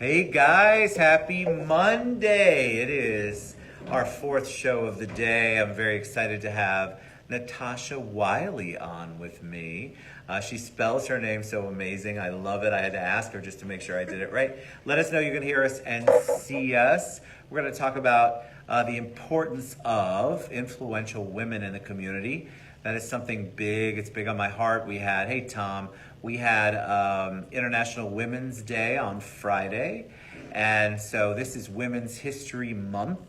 Hey guys, happy Monday. It is our fourth show of the day. I'm very excited to have Nattacha Wyllie on with me. She spells her name so amazing. I love it. I had to ask her just to make sure I did it right. Let us know you can hear us and see us. We're going to talk about the importance of influential women in the community. That is something big. It's big on my heart. Hey Tom, we had International Women's Day on Friday. And so this is Women's History Month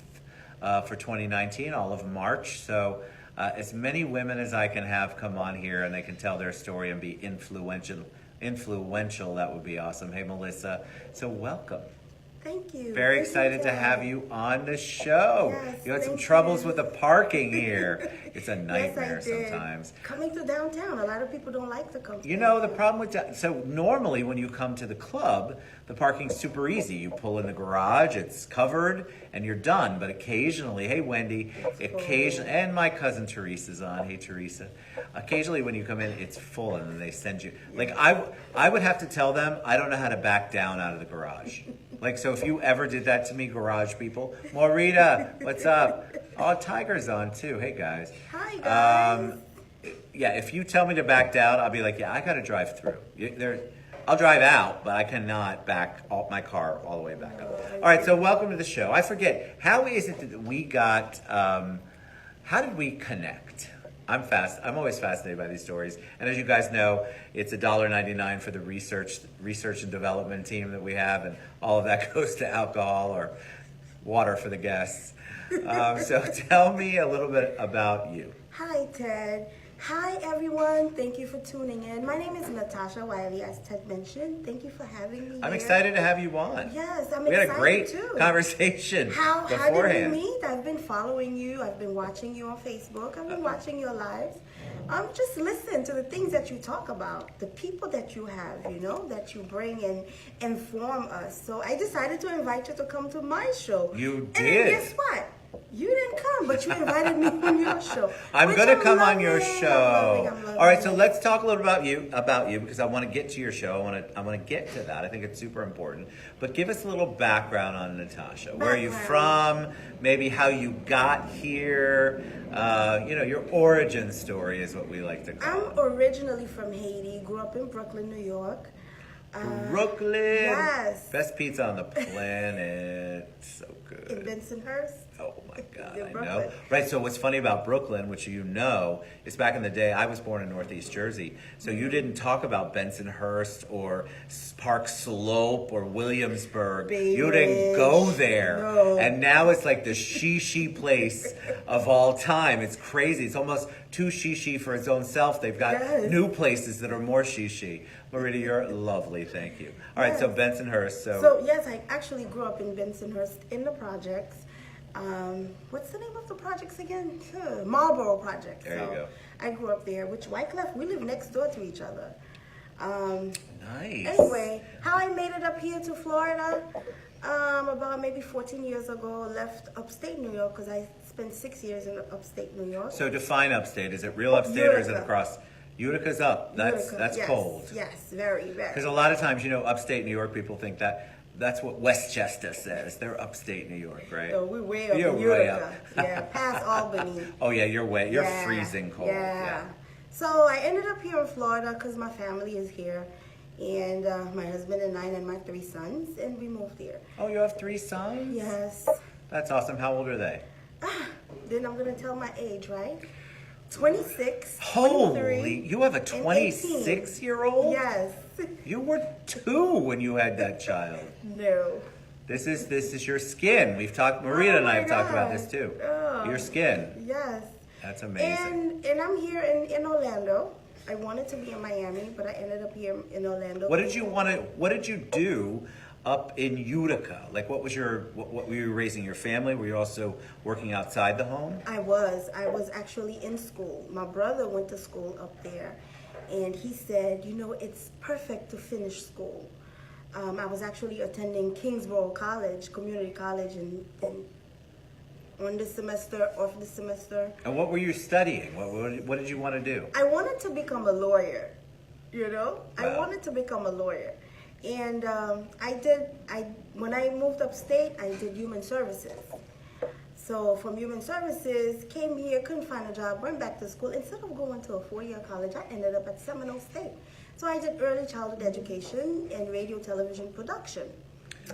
for 2019, all of March. So as many women as I can have come on here and they can tell their story and be influential, that would be awesome. Hey Melissa, so welcome. Thank you. Very excited to have you on the show. Yes, you had some troubles with the parking here. It's a nightmare yes, I did. Sometimes. Coming to downtown, a lot of people don't like to come to You know, the problem with that, so normally when you come to the club, the parking's super easy. You pull in the garage, it's covered, and you're done. But occasionally, hey Wendy, and my cousin Teresa's on. Hey Teresa. Occasionally when you come in, it's full and then they send you. Like I would have to tell them, I don't know how to back down out of the garage. Like, so if you ever did that to me, garage people, Morita, what's up? Oh, Tiger's on too. Hey guys. Hi guys. Yeah, if you tell me to back down, I'll be like, yeah, I got to drive through. I'll drive out, but I cannot back my car all the way back up. All right, so welcome to the show. I forget, how is it that we got, how did we connect? I'm always fascinated by these stories. And as you guys know, it's $1.99 for the research and development team that we have, and all of that goes to alcohol or water for the guests. So tell me a little bit about you. Hi, Ted. Hi, everyone. Thank you for tuning in. My name is Nattacha Wyllie, as Ted mentioned. Thank you for having me I'm here. excited to have you on. Yes, I'm excited too. We had a great conversation beforehand. How did we meet? I've been following you. I've been watching you on Facebook. I've been watching your lives. Just listen to the things that you talk about, the people that you have, that you bring and inform us. So I decided to invite you to come to my show. You did. And then guess what? You didn't come, but you invited me on your show. I'm going to come on your show. I'm loving All right, so let's talk a little about you because I want to get to your show. I want to get to that. I think it's super important. But give us a little background on Nattacha. Where are you from? Maybe how you got here. Your origin story is what we like to call it. I'm originally from Haiti. Grew up in Brooklyn, New York. Brooklyn. Yes. Best pizza on the planet. So good. In Bensonhurst. Oh my God, I Brooklyn. know. Right, so what's funny about Brooklyn, which you know, is back in the day, I was born in Northeast Jersey, so you didn't talk about Bensonhurst or Park Slope or Williamsburg. You didn't go there. No. And now it's like the shishi place of all time. It's crazy. It's almost too shishi for its own self. They've got new places that are more shishi. Marita, you're lovely. Thank you. All right, so Bensonhurst. So yes, I actually grew up in Bensonhurst in the projects. What's the name of the projects again? Marlboro Project. There you go. I grew up there, which Wycliffe, we live next door to each other. Nice. Anyway, how I made it up here to Florida, about maybe 14 years ago, left upstate New York because I spent 6 years in upstate New York. So define upstate. Is it real upstate or is it across? Utica's up. That's yes, cold. Yes, very, very. Because a lot of times, upstate New York, people think that's what Westchester says. They're upstate New York, right? So we're way up You're in way Utica. up. Yeah, past Albany. Oh yeah, you're freezing cold. Yeah. So I ended up here in Florida because my family is here. And my husband and I and my 3 sons, and we moved here. Oh, you have 3 sons? Yes. That's awesome. How old are they? Then I'm going to tell my age, right? 26, Holy, 23, you have a 26-year-old? Yes. You were 2 when you had that child. No. This is your skin. We've talked, Marita and I have talked about this too. Oh. Your skin. Yes. That's amazing. And I'm here in Orlando. I wanted to be in Miami, but I ended up here in Orlando. What did you do up in Utica? Like what were you raising your family? Were you also working outside the home? I was actually in school. My brother went to school up there, and he said, it's perfect to finish school. I was actually attending Kingsborough College, community college, and on this semester, off this semester. And what were you studying? What did you want to do? I wanted to become a lawyer, Wow. I wanted to become a lawyer. And when I moved upstate, I did human services. So from human services, came here, couldn't find a job, went back to school. Instead of going to a 4-year college, I ended up at Seminole State. So I did early childhood education and radio television production.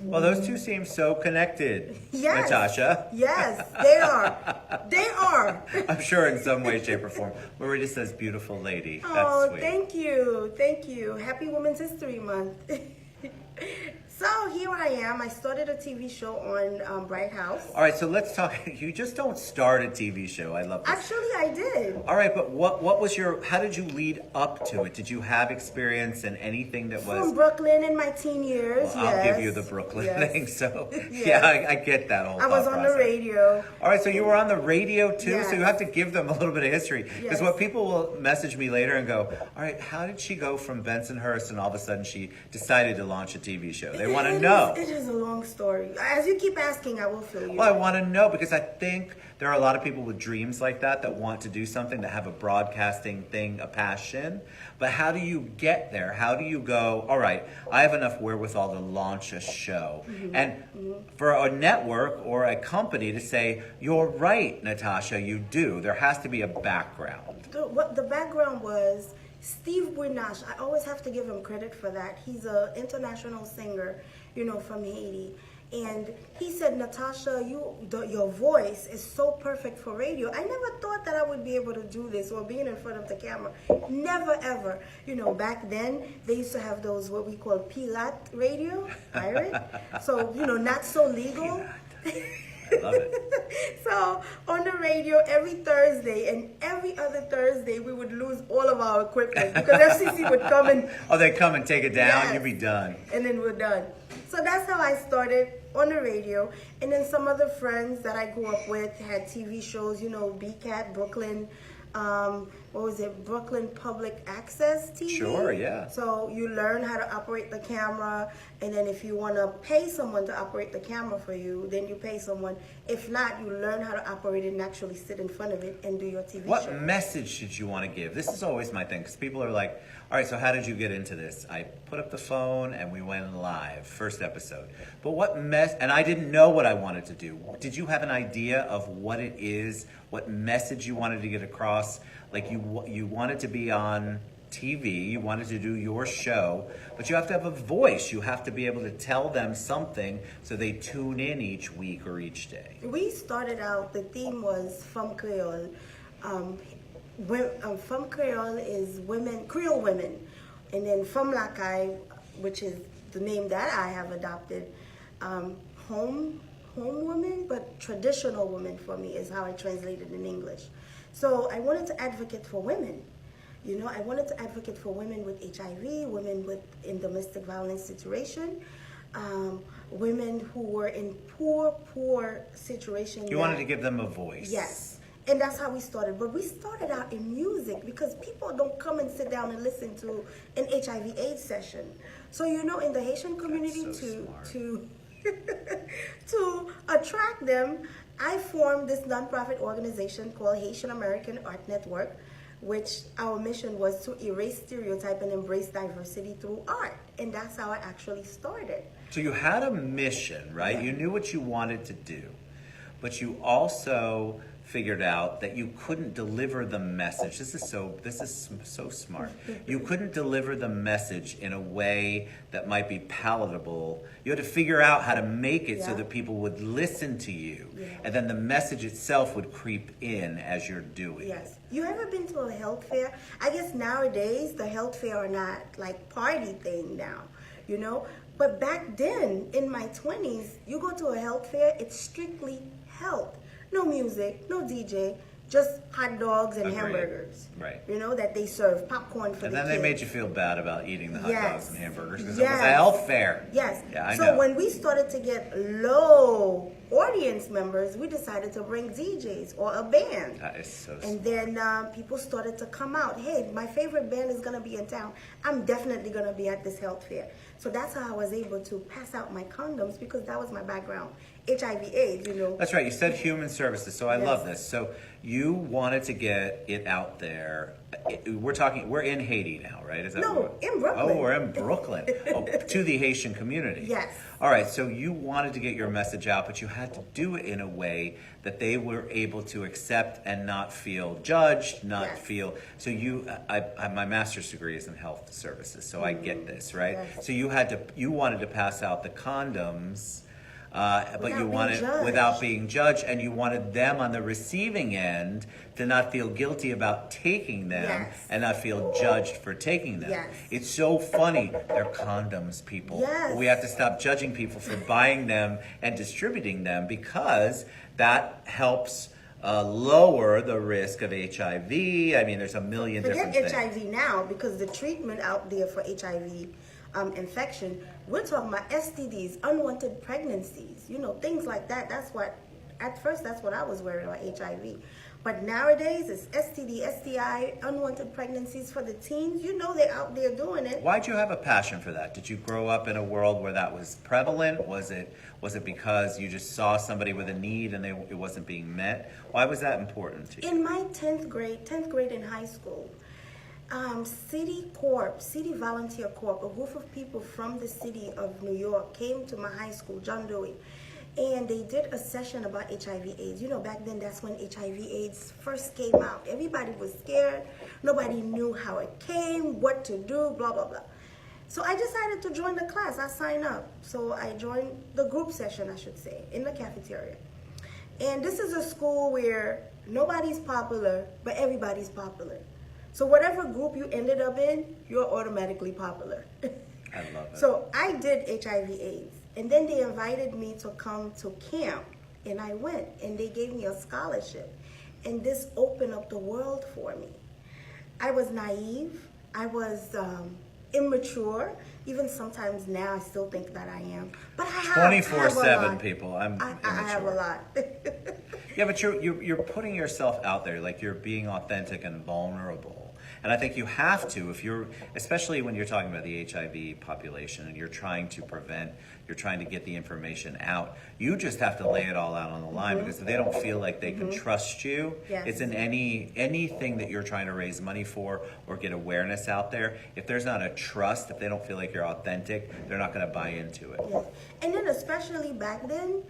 Well, those two seem so connected, Yes. Natasha. Yes, they are. They are. I'm sure in some way, shape, or form. Marita says, beautiful lady. That's Oh, sweet. thank you. Thank you. Happy Women's History Month. So here I am. I started a TV show on Bright House. All right, so let's talk. You just don't start a TV show. I love this. Actually, I did. All right, but what was how did you lead up to it? Did you have experience in anything that was... From Brooklyn in my teen years, Well, yes. I'll give you the Brooklyn Yes. thing. So, Yes. yeah, I get that whole I was thought on the process. radio. All right, so you were on the radio too, Yes. so you have to give them a little bit of history. Because Yes. what people will message me later and go, all right, how did she go from Bensonhurst and all of a sudden she decided to launch a TV show? They want to know. It is a long story. As you keep asking, I will fill you. Well, I want to know because I think there are a lot of people with dreams like that want to do something, that have a broadcasting thing, a passion. But how do you get there? How do you go, all right, I have enough wherewithal to launch a show. And for a network or a company to say, you're right, Natasha, you do. There has to be a background. What the background was, Steve Winash, I always have to give him credit for that. He's an international singer, from Haiti. And he said, Natasha, your voice is so perfect for radio. I never thought that I would be able to do this or being in front of the camera. Never, ever. Back then, they used to have those, what we call Pilat radio, pirate. So, not so legal. Love it. So on the radio every Thursday and every other Thursday we would lose all of our equipment because FCC would come and They come and take it down, Yes. you'd be done. and then we're done. So that's how I started on the radio. And then some other friends that I grew up with had TV shows, BCAT, Brooklyn, Brooklyn Public Access TV. Sure, yeah. So you learn how to operate the camera, and then if you want to pay someone to operate the camera for you, then you pay someone. If not, you learn how to operate it and actually sit in front of it and do your TV What show. message did you want to give? This is always my thing, because people are like, all right, so how did you get into this? I put up the phone and we went live, first episode. But and I didn't know what I wanted to do. Did you have an idea of what it is, what message you wanted to get across? Like you wanted to be on TV, you wanted to do your show, but you have to have a voice. You have to be able to tell them something so they tune in each week or each day. We started out, the theme was Femme Creole. Femme Creole is Creole women. And then Femme Lakai, which is the name that I have adopted, home woman, but traditional woman for me is how I translated in English. So I wanted to advocate for women. I wanted to advocate for women with HIV, women in domestic violence situation, women who were in poor situations. You wanted to give them a voice. Yes. And that's how we started. But we started out in music because people don't come and sit down and listen to an HIV/AIDS session. So in the Haitian community, That's so to to attract them, I formed this nonprofit organization called Haitian American Art Network, which our mission was to erase stereotype and embrace diversity through art. And that's how I actually started. So you had a mission, right? Yeah. You knew what you wanted to do, but you also figured out that you couldn't deliver the message. This is so smart. You couldn't deliver the message in a way that might be palatable. You had to figure out how to make it so Yeah. that people would listen to you, Yeah. and then the message itself would creep in as you're doing it. Yes. You ever been to a health fair? I guess nowadays the health fair are not like party thing now, But back then, in my 20s, you go to a health fair, it's strictly health. No music, no DJ, just hot dogs and Agreed. hamburgers. Right. That they serve, popcorn for And the then kids. they made you feel bad about eating the hot Yes. dogs and hamburgers because it was a Yes. health fair. Yes. Yeah, I so know. when we started to get low audience members, we decided to bring DJs or a band. That is so And then people started to come out. Hey, my favorite band is going to be in town. I'm definitely going to be at this health fair. So that's how I was able to pass out my condoms because that was my background. HIV/AIDS, That's right. You said human services, so I Yes. love this. So you wanted to get it out there we're in Haiti now, right? Is that No, in Brooklyn. Oh, we're in Brooklyn. Oh, to the Haitian community. Yes. All right, so you wanted to get your message out, but you had to do it in a way that they were able to accept and not feel judged, not Yes. feel. So my master's degree is in health services, so I get this, right? Yes. So you wanted to pass out the condoms. But you wanted without being judged. without being judged, and you wanted them on the receiving end to not feel guilty about taking them Yes. and not feel judged for taking them. Yes. It's so funny. They're condoms, people. Yes. We have to stop judging people for buying them and distributing them, because that helps lower the risk of HIV. I mean, there's a million different Forget things. HIV now, because the treatment out there for HIV infection, we're talking about STDs, unwanted pregnancies, things like that. At first, that's what I was worried about, HIV. But nowadays, it's STD, STI, unwanted pregnancies for the teens. They're out there doing it. Why'd you have a passion for that? Did you grow up in a world where that was prevalent? Was it because you just saw somebody with a need and it wasn't being met? Why was that important to you? In my 10th grade in high school, City Volunteer Corps, a group of people from the city of New York came to my high school, John Dewey, and they did a session about HIV/AIDS. Back then, that's when HIV/AIDS first came out. Everybody was scared. Nobody knew how it came, what to do, blah, blah, blah. So I decided to join the class. I signed up. So I joined the group session, I should say, in the cafeteria. And this is a school where nobody's popular, but everybody's popular. So whatever group you ended up in, you're automatically popular. I love it. So I did HIV/AIDS, and then they invited me to come to camp, and I went, and they gave me a scholarship, and this opened up the world for me. I was naive, I was immature, even sometimes now I still think that I am, but I have 24/7 people. I have a lot. Yeah, but you're putting yourself out there, like you're being authentic and vulnerable. And I think you have to, especially when you're talking about the HIV population and you're trying to prevent, you're trying to get the information out. You just have to lay it all out on the line, because if they don't feel like they can trust you, Yes. it's in anything that you're trying to raise money for or get awareness out there. If there's not a trust, if they don't feel like you're authentic, they're not going to buy into it. Yes. And then especially back then,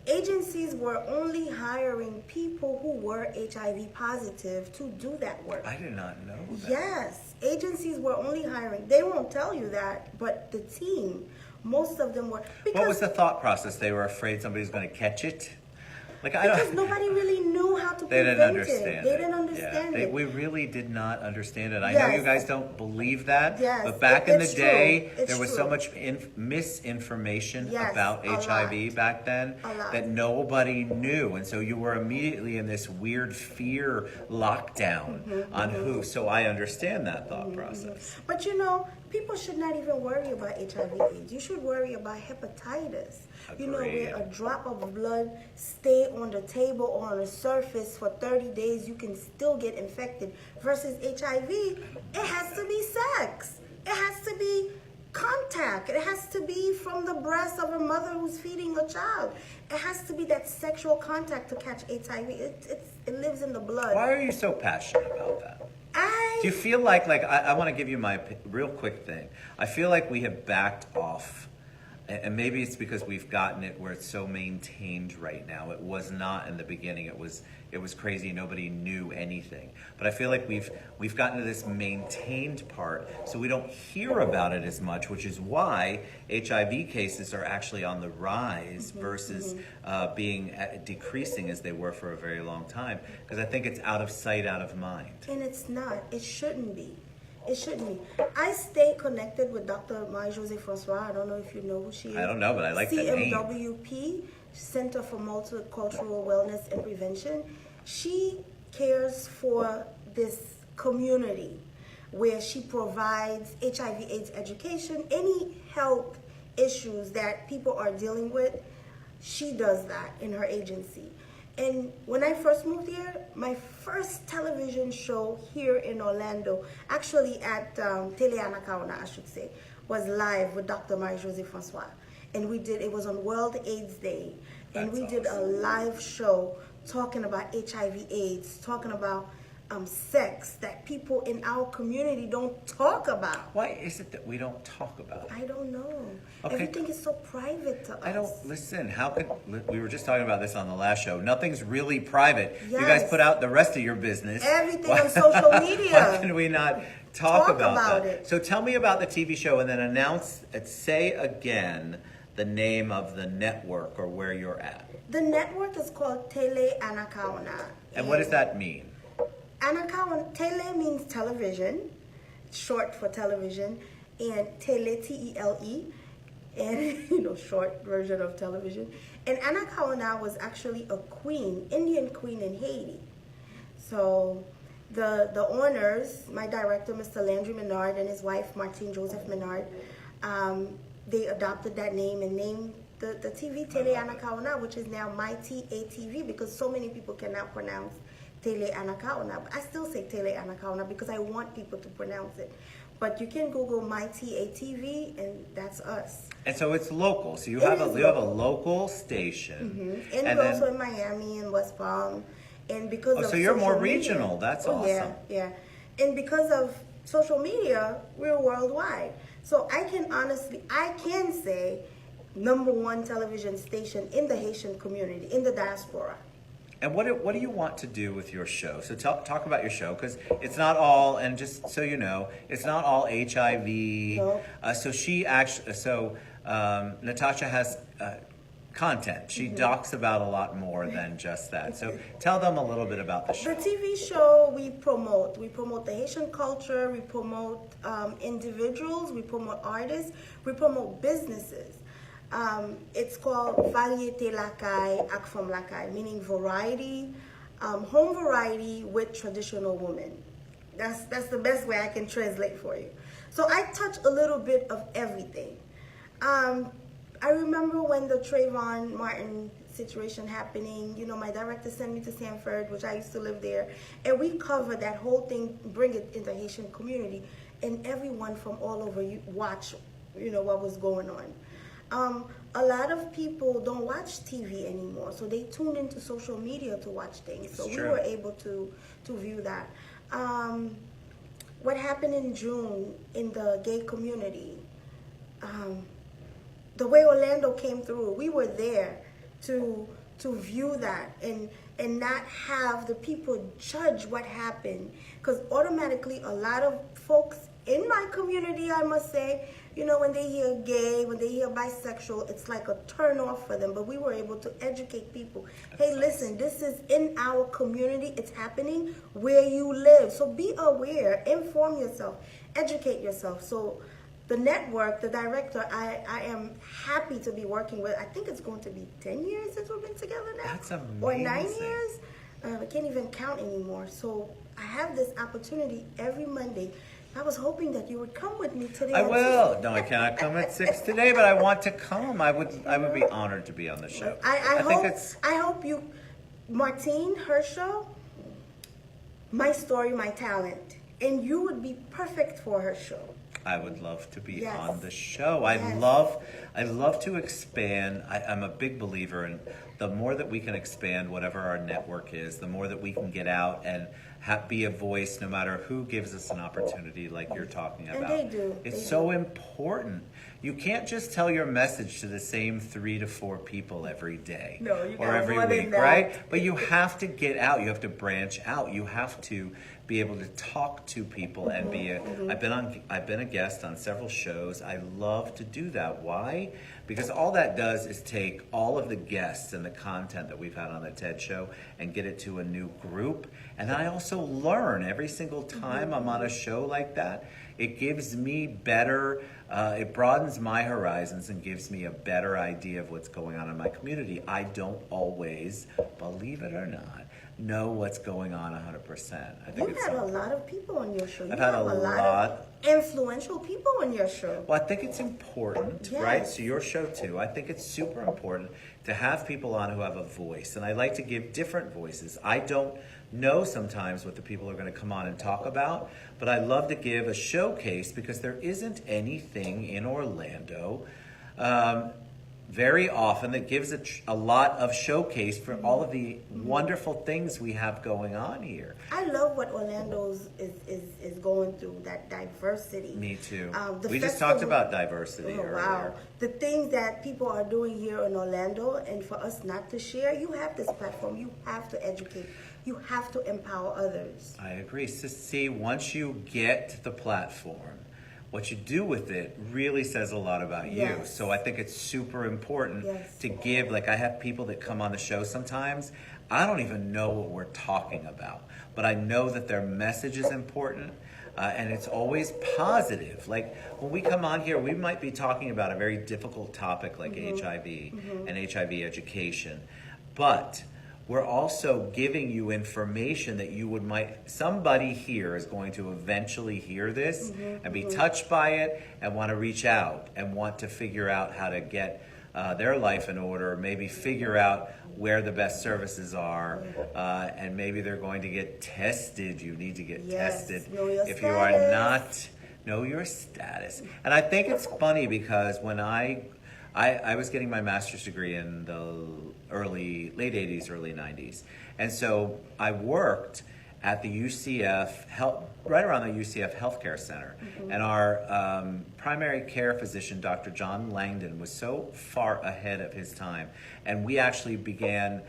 agencies were only hiring people who were HIV positive to do that work. I did not know that. Yes, agencies were only hiring. They won't tell you that, but the team, most of them were. What was the thought process? They were afraid somebody's going to catch it? Because nobody really knew how to They prevent didn't understand it. They didn't understand it. We really did not understand it. I Yes. know you guys don't believe that, Yes, but back in the it's day, true. It's there was true. so much misinformation Yes, about a HIV lot. back then A lot. that nobody knew. And so you were immediately in this weird fear lockdown on who. So I understand that thought process. But people should not even worry about HIV/AIDS. You should worry about hepatitis. Agreed. Where a drop of blood stay on the table or on the surface for 30 days, you can still get infected. Versus HIV, it has to be sex. It has to be contact. It has to be from the breast of a mother who's feeding a child. It has to be that sexual contact to catch HIV. It lives in the blood. Why are you so passionate about that? Do you feel like I want to give you my real quick thing. I feel like we have backed off, and maybe it's because we've gotten it where it's so maintained right now. It was not in the beginning. It was crazy. Nobody knew anything. But I feel like we've gotten to this maintained part, so we don't hear about it as much, which is why HIV cases are actually on the rise versus being decreasing as they were for a very long time. Because I think it's out of sight, out of mind. And it's not. It shouldn't be. It shouldn't be. I stay connected with Dr. Marie-Josée Francois. I don't know if you know who she is. I don't know, but I like the name. CMWP, Center for Multicultural Wellness and Prevention. She cares for this community where she provides HIV/AIDS education, any health issues that people are dealing with. She does that in her agency. And when I first moved here, my first television show here in Orlando, actually at Teleanakauna, I should say, was live with Dr. Marie-Josée Francois. And it was on World AIDS Day. And we did a live show talking about HIV/AIDS, talking about sex that people in our community don't talk about. Why is it that we don't talk about it? I don't know. Okay. Everything is so private to us. I don't listen. How could we were just talking about this on the last show? Nothing's really private. Yes. You guys put out the rest of your business. Everything on social media. Why can we not talk about that? it. So tell me about the TV show, and then say again the name of the network or where you're at. The network is called Tele Anakaona. And what does that mean? Anakaona, tele means television, short for television, and tele, T-E-L-E, and short version of television. And Anakaona was actually a queen, Indian queen in Haiti. So the owners, my director, Mr. Landry Menard, and his wife, Martine Joseph Menard, they adopted that name and named the TV Tele Anakaona, which is now My TA-TV, because so many people cannot pronounce Tele Anakaona. I still say Tele Anakaona because I want people to pronounce it. But you can Google My TA-TV, and that's us. And so it's local. So you have a local station. Mm-hmm. And we're also in Miami and West Palm. And because of so you're more media, regional. That's awesome. Yeah. And because of social media, we're worldwide. So I can say #1 television station in the Haitian community, in the diaspora. And what do you want to do with your show? So talk about your show, because it's not all, and just so you know, it's not all HIV. No. Nattacha has content. She talks about a lot more than just that. So tell them a little bit about the show. The TV show we promote the Haitian culture, we promote individuals, we promote artists, we promote businesses. It's called Variété Lakai, Akfam Lakai, meaning variety, home variety with traditional women. That's the best way I can translate for you. So I touch a little bit of everything. I remember when the Trayvon Martin situation happening, my director sent me to Sanford, which I used to live there, and we covered that whole thing, bring it in the Haitian community, and everyone from all over watch, what was going on. A lot of people don't watch TV anymore, so they tune into social media to watch things. So we were able to view that. What happened in June in the gay community, the way Orlando came through, we were there to view that and not have the people judge what happened. Because automatically a lot of folks in my community, I must say, when they hear gay, when they hear bisexual, it's like a turn off for them. But we were able to educate people. Hey, listen, this is in our community. It's happening where you live. So be aware, inform yourself, educate yourself. So the network, the director, I am happy to be working with. I think it's going to be 10 years since we've been together now. That's amazing. Or 9 years. I can't even count anymore. So I have this opportunity every Monday. I was hoping that you would come with me today. I will. No, I cannot come at 6 today, but I want to come. I would be honored to be on the show. I hope you, Martine, her show, My Story, My Talent, and you would be perfect for her show. I would love to be Yes. on the show. I Yes. love to expand. I'm a big believer in the more that we can expand whatever our network is, the more that we can get out and be a voice no matter who gives us an opportunity like you're talking about. And they do. It's so important. You can't just tell your message to the same 3 to 4 people every day. No, you or got every more than week, that. right? But you have to get out. You have to branch out. You have to be able to talk to people and be I've been a guest on several shows. I love to do that. Why? Because all that does is take all of the guests and the content that we've had on the TED Show and get it to a new group. And then I also learn every single time I'm on a show like that. It gives me better, it broadens my horizons and gives me a better idea of what's going on in my community. I don't always, believe it or not, know what's going on 100%. I think You've had a lot of people on your show. I've had a lot of influential people on your show. Well, I think it's important, Yes. right? So your show too. I think it's super important to have people on who have a voice. And I like to give different voices. I don't know sometimes what the people are going to come on and talk about, but I love to give a showcase because there isn't anything in Orlando very often that gives a lot of showcase for all of the wonderful things we have going on here. I love what Orlando's is going through, that diversity. Me too. We just talked about diversity earlier. Wow. The things that people are doing here in Orlando, and for us not to share, you have this platform. You have to educate. You have to empower others. I agree. So see, once you get the platform, what you do with it really says a lot about you. Yes. So I think it's super important Yes. to give, like I have people that come on the show sometimes, I don't even know what we're talking about, but I know that their message is important. And it's always positive. Like when we come on here, we might be talking about a very difficult topic like HIV and HIV education, but we're also giving you information that somebody here is going to eventually hear this and be touched by it and want to reach out and want to figure out how to get their life in order, maybe figure out where the best services are, and maybe they're going to get tested. You need to get tested. Know your if status. you are not, know your status. And I think it's funny because when I was getting my master's degree in the late 80s, early 90s. And so I worked at the UCF, right around the UCF Healthcare Center. And our primary care physician, Dr. John Langdon, was so far ahead of his time. And we actually began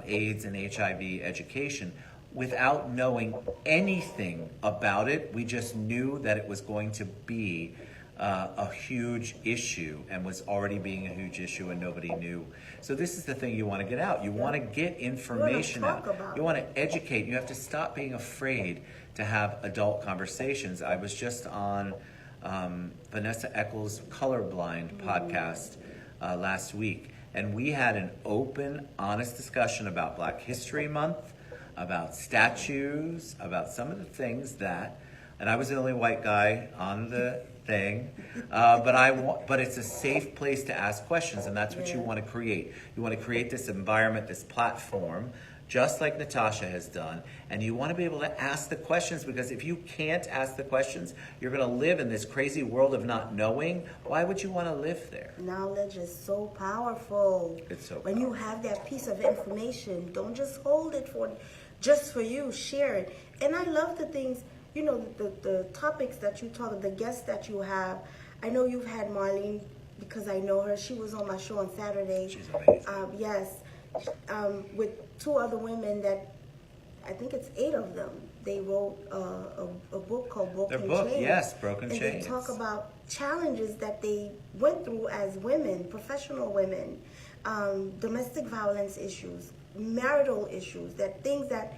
AIDS and HIV education without knowing anything about it. We just knew that it was going to be a huge issue and was already being a huge issue and nobody knew. So this is the thing you want to get out. You want to get information out. You want to educate. You have to stop being afraid to have adult conversations. I was just on Vanessa Eccles' Colorblind podcast last week, and we had an open, honest discussion about Black History Month, about statues, about some of the things that, and I was the only white guy on the thing, but it's a safe place to ask questions, and that's what you want to create. You want to create this environment, this platform, just like Nattacha has done, and you want to be able to ask the questions, because if you can't ask the questions, you're going to live in this crazy world of not knowing. Why would you want to live there? Knowledge is so powerful. It's so when you have that piece of information, don't just hold it just for you, share it. And I love the things, the topics that you talk, the guests that you have. I know you've had Marlene, because I know her. She was on my show on Saturday. She's amazing. Yes. With two other women that, I think it's 8 of them. They wrote a book called Broken Chains. Yes, Broken Chains. And they talk about challenges that they went through as women, professional women, domestic violence issues, marital issues, that things that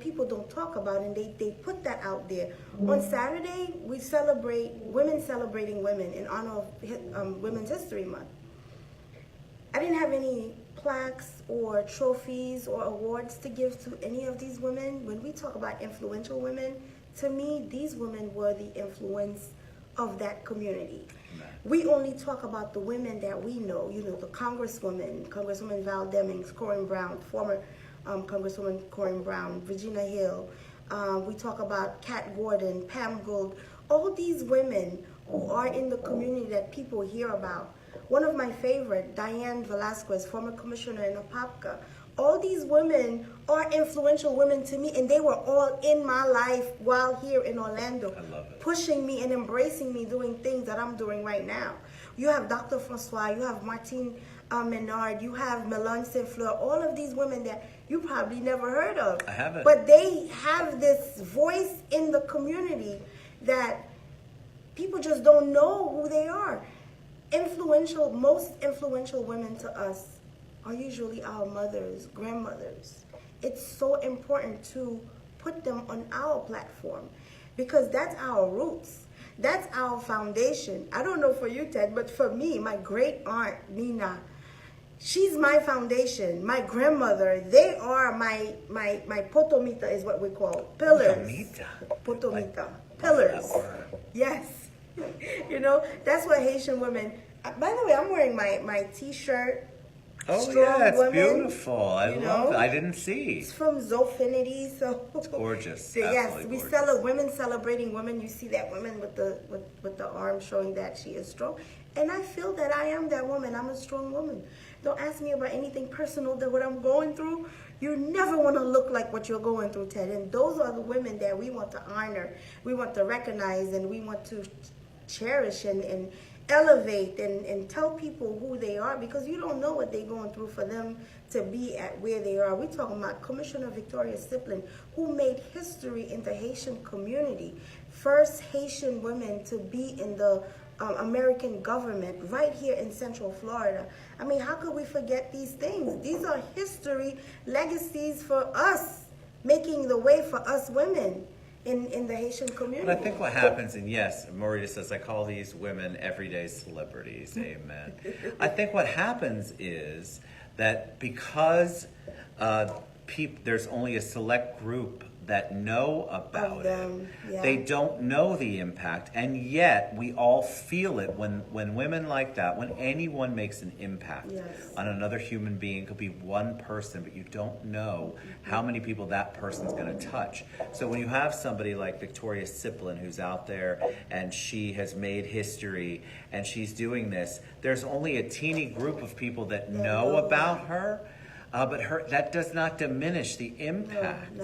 people don't talk about, and they put that out there. On Saturday, we celebrate women celebrating women in honor of Women's History Month. I didn't have any plaques or trophies or awards to give to any of these women. When we talk about influential women, to me, these women were the influence of that community. We only talk about the women that we know, the Congresswoman Val Demings, Corinne Brown, former Congresswoman Corinne Brown, Regina Hill. We talk about Kat Gordon, Pam Gould, all these women who are in the community that people hear about. One of my favorite, Diane Velasquez, former commissioner in Apopka. All these women are influential women to me, and they were all in my life while here in Orlando. I love it. Pushing me and embracing me, doing things that I'm doing right now. You have Dr. Francois, you have Martine Menard, you have Melanie St. Fleur, all of these women that you probably never heard of. I haven't. But they have this voice in the community that people just don't know who they are. Most influential women to us are usually our mothers, grandmothers. It's so important to put them on our platform, because that's our roots. That's our foundation. I don't know for you, Ted, but for me, my great aunt, Nina, she's my foundation. My grandmother, they are my potomita is what we call pillars. Potomita. Pillars. Yes. That's what Haitian women, by the way, I'm wearing my t-shirt. Oh, Strong yeah, it's women, beautiful. I love it. I didn't see. It's from Zofinity, so it's gorgeous. Yes, we women celebrating women. You see that woman with the arm showing that she is strong, And I feel that I am that woman. I'm a strong woman. Don't ask me about anything personal that what I'm going through. You never want to look like what you're going through, Ted. And those are the women that we want to honor, we want to recognize, and we want to cherish and elevate and tell people who they are, because you don't know what they're going through for them to be at where they are. We're talking about Commissioner Victoria Siplin, who made history in the Haitian community. First Haitian women to be in the American government right here in Central Florida. I mean, how could we forget these things? These are history legacies for us, making the way for us women in the Haitian community. But I think what happens, and yes, Marita says, I call these women everyday celebrities, amen. I think what happens is that because there's only a select group that know about it, yeah. They don't know the impact, and yet we all feel it when women like that, when anyone makes an impact Yes. on another human being. It could be one person, but you don't know how many people that person's going to touch. So when you have somebody like Victoria Siplin, who's out there and she has made history and she's doing this, there's only a teeny group of people that know about her. But that does not diminish the impact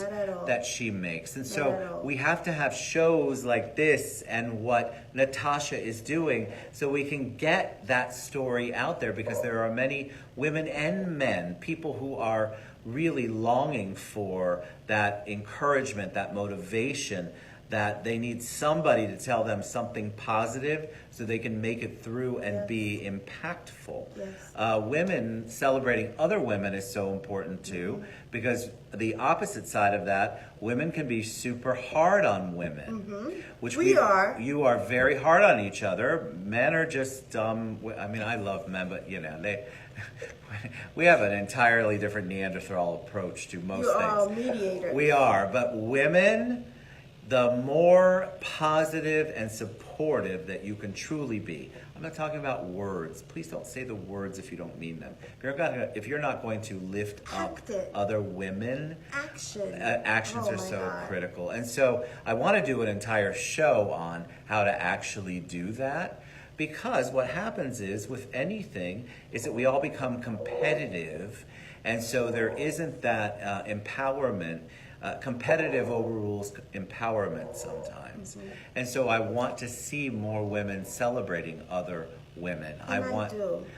that she makes. And so we have to have shows like this and what Nattacha is doing so we can get that story out there, because there are many women and men, people who are really longing for that encouragement, that motivation, that they need somebody to tell them something positive so they can make it through and be impactful. Yes. Women celebrating other women is so important too, because the opposite side of that, women can be super hard on women. Which we are. You are very hard on each other. Men are just, I mean, I love men, but you know, we have an entirely different Neanderthal approach to most things. You are a mediator. We are, but women, the more positive and supportive that you can truly be. I'm not talking about words. Please don't say the words if you don't mean them. If you're not going to lift up other women, actions are so critical. And so I want to do an entire show on how to actually do that, because what happens is with anything is that we all become competitive, and so there isn't that empowerment. Competitive overrules empowerment sometimes. And so I want to see more women celebrating other women.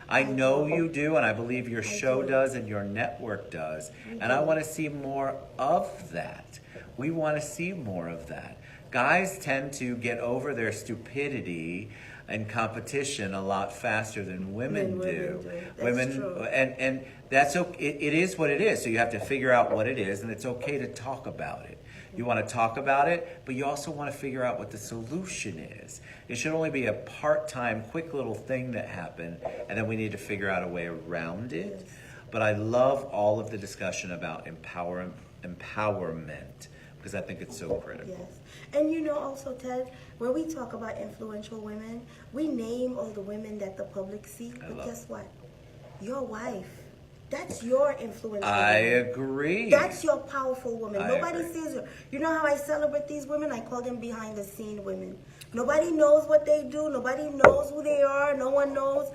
I know you do, and I believe your show does and your network does. And I want to see more of that. We want to see more of that. Guys tend to get over their stupidity and competition a lot faster than women do. That's true. And that's okay. It is what it is. So you have to figure out what it is, and it's okay to talk about it. You want to talk about it, but you also want to figure out what the solution is. It should only be a part-time, quick little thing that happened, and then we need to figure out a way around it. Yes. But I love all of the discussion about empowerment, because I think it's so critical. Yes. And you know also, Ted, when we talk about influential women, we name all the women that the public see. But guess what? Your wife, that's your influential woman. I agree. That's your powerful woman. Nobody sees her. You know how I celebrate these women? I call them behind the scene women. Nobody knows what they do. Nobody knows who they are. No one knows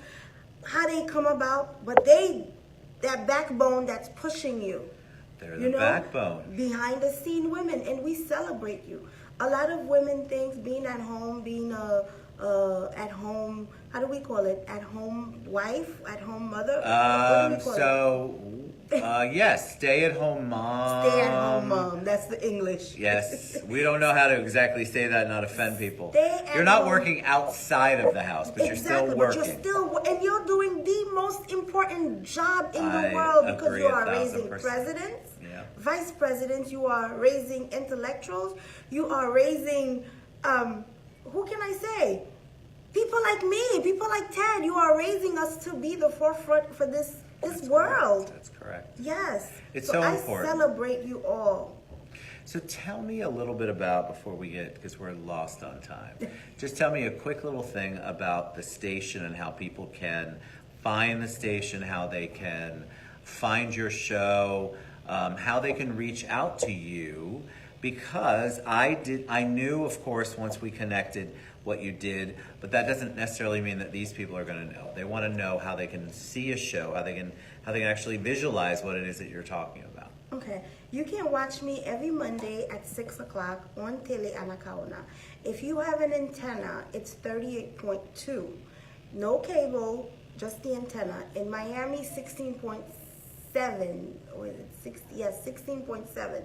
how they come about. But that backbone that's pushing you. They're the backbone. Behind the scene women, and we celebrate you. A lot of women think being at home, being at home, how do we call it? At home wife, at home mother? What do we call it? Yes, stay at home mom. Stay at home mom. That's the English. Yes, we don't know how to exactly say that and not offend people. You're not working outside of the house, but you're still working. And you're doing the most important job in the world, because you are raising presidents, vice presidents, you are raising intellectuals, you are raising, who can I say? People like me, people like Ted. You are raising us to be the forefront for this world. That's correct. Yes. It's so important. I celebrate you all. So tell me a little bit about, before we get, because we're lost on time, just tell me a quick little thing about the station and how people can find the station, how they can find your show, how they can reach out to you, because I knew, of course, once we connected, what you did, but that doesn't necessarily mean that these people are going to know. They want to know how they can see a show, how they can actually visualize what it is that you're talking about. Okay, you can watch me every Monday at 6 o'clock on Tele Anacaona. If you have an antenna, it's 38.2. No cable, just the antenna. In Miami, 16.7. Or is it 60? Yes, 16.7.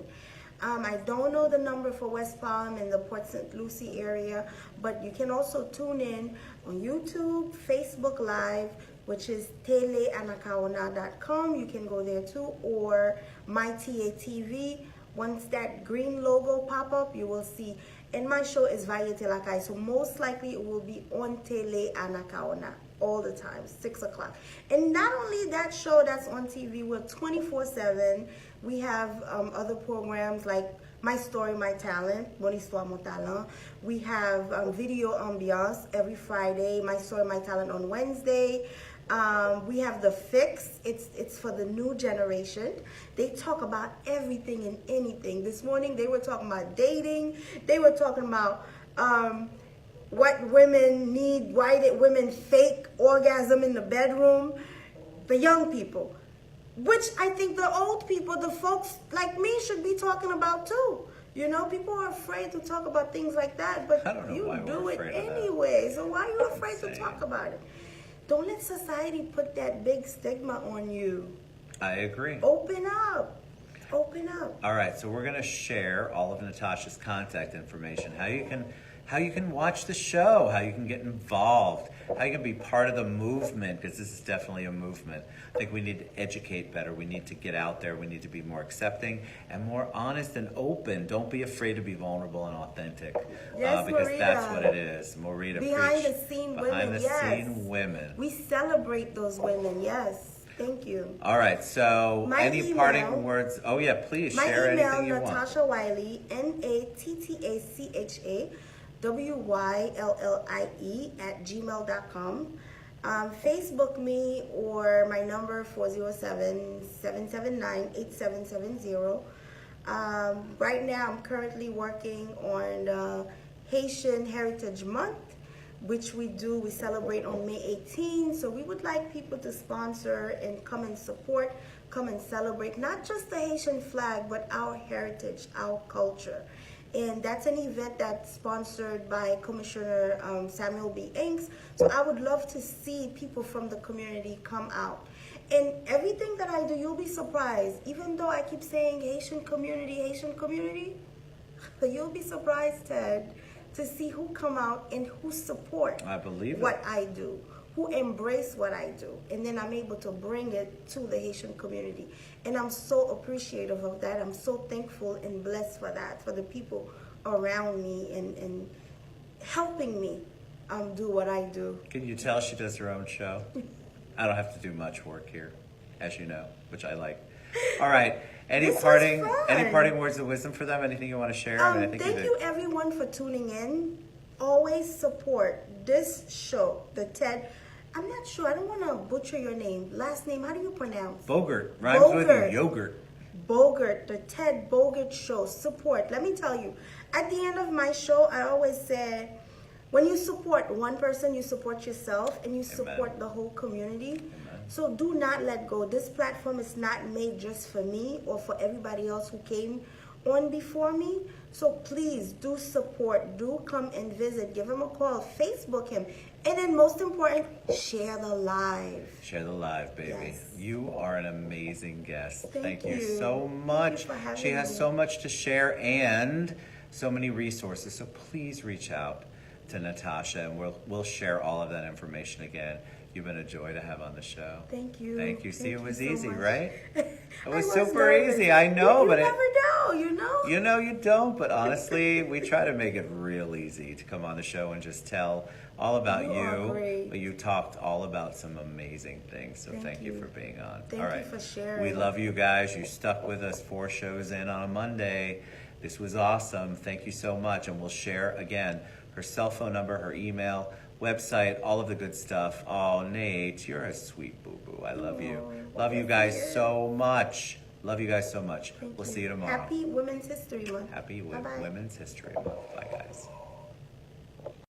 I don't know the number for West Palm and the Port St. Lucie area, but you can also tune in on YouTube, Facebook Live, which is teleanacaona.com. You can go there too, or MyTATV. Once that green logo pop up, you will see. And my show is Valle Telakay, so most likely it will be on Tele Anacaona all the time, 6 o'clock. And not only that show that's on TV, we're 24/7. We have other programs like My Story, My Talent, Mon Histoire, Mon Talent. We have Video Ambiance every Friday, My Story, My Talent on Wednesday. We have The Fix. It's for the new generation. They talk about everything and anything. This morning they were talking about dating. They were talking about what women need, why did women fake orgasm in the bedroom. The young people, which I think the old people, the folks like me, should be talking about too. You know, people are afraid to talk about things like that, but you do it anyway. So why are you afraid to talk about it? Don't let society put that big stigma on you. I agree. Open up. Open up. All right, so we're going to share all of Natasha's contact information, how you can watch the show, how you can get involved, how you can be part of the movement, because this is definitely a movement. I think we need to educate better. We need to get out there. We need to be more accepting and more honest and open. Don't be afraid to be vulnerable and authentic. Yes, because Marita. that's what it is. Marita, Behind the scene women, behind the scene women. We celebrate those women, yes. Thank you. All right, so My any email, parting words? Oh, yeah, please share anything you want. My email, Nattacha Wyllie, Nattacha Wyllie @gmail.com. Facebook me, or my number 407-779-8770. Right now I'm currently working on Haitian Heritage Month, which we celebrate on May 18. So we would like people to sponsor and come and support, come and celebrate, not just the Haitian flag, but our heritage, our culture. And that's an event that's sponsored by Commissioner Samuel B. Inks. So I would love to see people from the community come out. And everything that I do, you'll be surprised. Even though I keep saying Haitian community, you'll be surprised, Ted, to see who come out and who support what I do, who embrace what I do. And then I'm able to bring it to the Haitian community. And I'm so appreciative of that. I'm so thankful and blessed for that, for the people around me and helping me do what I do. Can you tell she does her own show? I don't have to do much work here, as you know, which I like. All right. Any parting words of wisdom for them? Anything you want to share? Thank you everyone for tuning in. Always support this show, the TED. I'm not sure. I don't want to butcher your name. Last name, how do you pronounce? Bogert. Rhymes with yogurt. Bogert, the Ted Bogert Show. Support. Let me tell you, at the end of my show, I always said, when you support one person, you support yourself and you support the whole community. Amen. So do not let go. This platform is not made just for me or for everybody else who came on before me. So please do support. Do come and visit. Give him a call. Facebook him. And then most important, share the live. Share the live, baby. Yes. You are an amazing guest. Thank you so much. Thank you for having she has me. so much to share and so many resources. So please reach out to Natasha and we'll share all of that information again. You've been a joy to have on the show. Thank you. Thank you. See, it was so easy, much. right? It was super easy. I know, but you never know, you know. You know you don't, but honestly, we try to make it real easy to come on the show and just tell all about you. But you talked all about some amazing things. So thank you for being on. Thank you for sharing. We love you guys. You stuck with us 4 shows in on a Monday. This was awesome. Thank you so much. And we'll share again her cell phone number, her email, website, all of the good stuff. Oh, Nate, you're a sweet boo-boo. I love you. Love you guys so much. Love you guys so much. We'll see you tomorrow. Happy Women's History Month. Happy Women's History Month. Bye, guys.